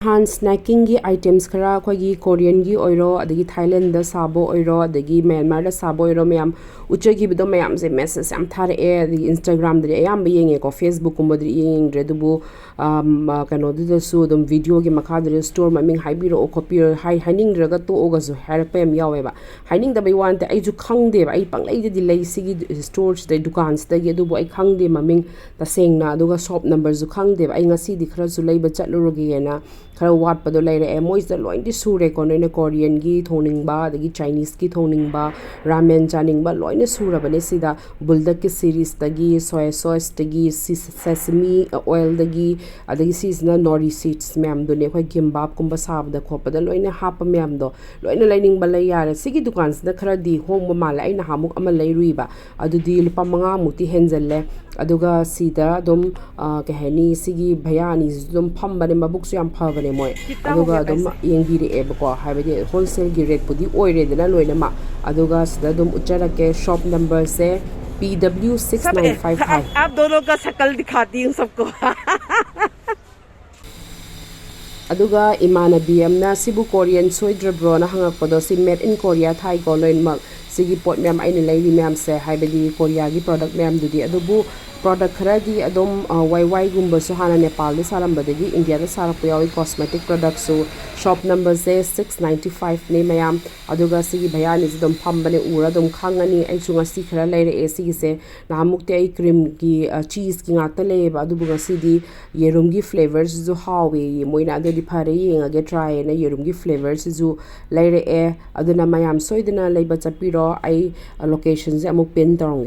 Han snacking gi items khara khoi Korean gi oiro adagi Thailand da sabo oiro adagi Myanmar da sabo oiro mayam uchagi bido mayam se message am thare e the Instagram de ayam yenge ko Facebook ko modri yeng re dubu kano du su dum video gi makha de store maming haibiro copy hining raga to oga zu harpem yawe ba hining da bai wan te ai ju khang de ba ai panglai de lei sigi stores de dukans da gi dubu ai khang de maming ta seng na duga shop number zu khang de ai ngasi di khara zu lei ba chatlu gi na khara wat pado lai re mois da loin di sure ko ne Korean gi thoning ba da gi Chinese gi thoning ba ramen chaning ba loin sura bane sida buldak ki series da gi soy sauce da gi sesame oil da gi adagi seasonal nori seeds ma'am do ne khoi gimbap kumba sab da khopa da loin hapa ma'am do loin lining ba lai yare sigi dukan da khara di hong ma mala ai na hamuk ama lai rui ba adu di lupa manga muti henjalle aduga sida dom ke hani sigi bhayani dom pham bane mabuk su yam pha bane moi aduga dom yengi re e ko haibade wholesale gi rate pudi oire de na loina ma aduga sida dom uchara ke shop number se PW6955 आप दोनों का शक्ल दिखाती हूँ सबको aduga imanabi amna sibu Korean soidrabro na hangakpodo si made in Korea Thai ko loin mak sigi pot ma'am aini laili ma'am se haibadi Korea gi product ma'am dudi adubu product kharadi adom YY gumba su hana Nepal de sarambadagi India da sarappo yawi cosmetic products so shop number se 695 ne mayam aduga sigi bhayani dom phambane ura dom khangani ai chunga si khara leire e sigi se na mukte ai cream gi cheese ki ngata le ba adubu ngasi di yerum gi flavors zo hawi moina de di phare yenga ge try na yerum gi flavors zo leire e aduna mayam soidina leiba chapiro ai locations amuk pin tarong